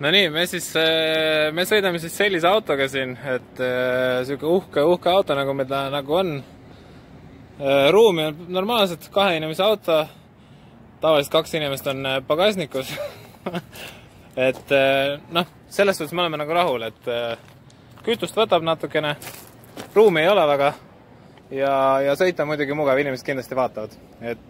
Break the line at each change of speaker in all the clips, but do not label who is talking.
No nii, me sõidame siis sellise autoga siin, et siuke uhke auto, nagu meil ta nagu on. Ruumi on normaalselt 2 inimese auto, tavaliselt 2 inimest on pagasnikus. Et noh, selles suhtes me oleme nagu rahul, et kütust võtab natukene, ruumi ei ole väga ja sõita muidugi mugav, inimesed kindlasti vaatavad. Et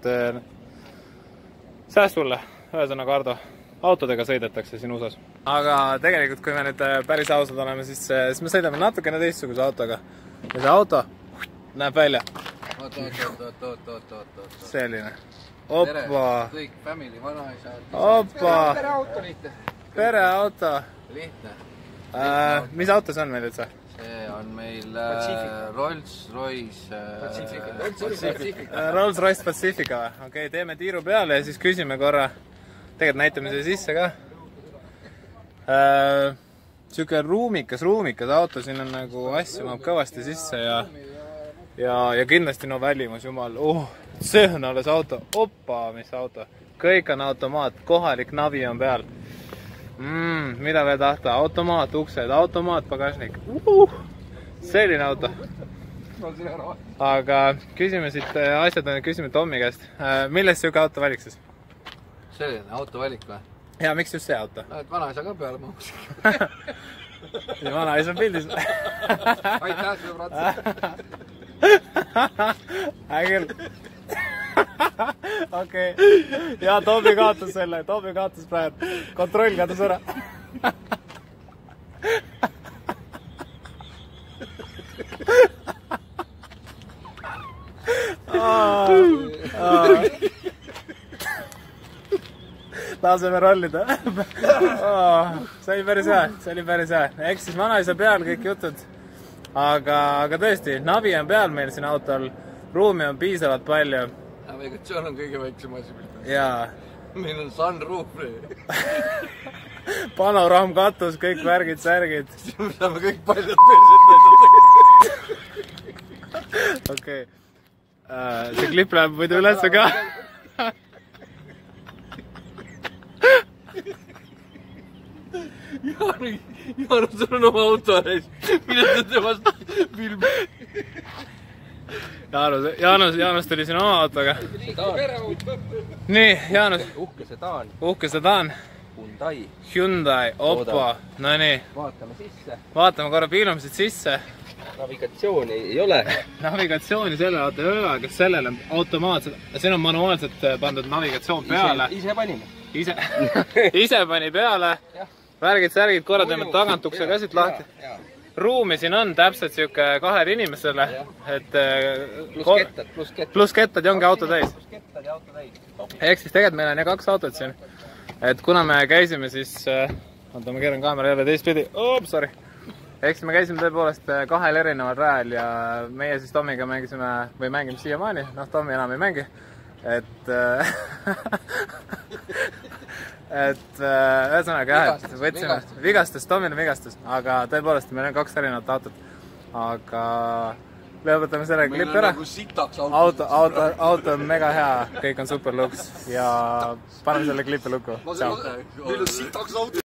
sääst sulle, ühesõnaga Ardo. Autodega sõidetakse siin USA-s. Aga tegelikult, kui me nüüd päris ausad oleme, siis me sõidame natukene teistsuguse autoga. Ja see auto näeb välja.
Oot.
Selline. Oppa.
Kõik family, vanaisad.
Oppa.
Pereauto lihtne.
Pereauto.
Lihtne.
Mis auto see on meil üldse?
See on meil Rolls-Royce
Rolls-Royce Pacifica või? Okei, teeme tiiru peale ja siis küsime korra. Tegelikult näitame see sisse ka. Siuke ruumikas auto, siin on nagu asju maab kõvasti sisse ja kindlasti no välimus, jumal. See on alles auto. Oppa, mis auto. Kõik on automaat, kohalik navi on peal. Mida veel tahta? Automaat, uksed, automaat, pagasnik. Selline auto. Aga küsime siit asjad, küsime Tommi käest. Millest siuke auto valiks siis?
Selline autovalik või?
Ja miks just see auto?
No, et vanaisa ka peale mahus.
Ja vanaisa on pildis.
Aitäh, sõbrad.
Ägel. Okei. Ja Tommi kaotas selle. Tommi kaotas praegu. Kontroll kadus ära. Laseme rollida. See oli päris hea. Eks siis vanaisa peal kõik jutud. Aga tõesti, navi on peal meil siin autol. Ruumi on piisavalt palju.
Navigatsioon on kõige väiksem asi.
Jaa.
Meil on sunroof.
Panoraamkatus, kõik värgid, särgid.
Me saame kõik paljad perset.
Okei. See klipp läheb muidu ülesse ka.
Jaanus, sul on oma auto äris. Mine sa temast filmi.
Jaanus tuli siin oma autoga. Nii, Jaanus. Uhke sedaan. Hyundai, oppa. No nii.
Vaatame sisse.
Vaatame korra piilumisid sisse.
Navigatsiooni ei ole.
Navigatsiooni selle auto ei ole, kas sellel on automaatselt, siin on manuaalselt pandud navigatsioon peale.
Ise panime.
Ise pani peale. Värgid, särgid, korra teeme tagant ukse ka siit lahti. Ruumi siin on täpselt siuke 2 inimesele. Pluss kettad ja ongi auto täis. Ehk siis tegelikult meil on 2 autot siin. Et kuna me käisime siis, oota ma keeran kaamera jälle teistpidi. Sorry. Ehk siis me käisime tõepoolest 2 erineval rajal ja meie siis Tommiga mängisime, või mängime siiamaani, noh Tommi enam ei mängi. Et ühesõnaga jah, et võtsime vigastus, Tommil on vigastus, aga tõepoolest meil on 2 erinevat autot. Aga lõpetame selle klipi ära. Auto on mega hea, kõik on super luks ja paneme selle klipi lukku.
Meil on sitaks auto.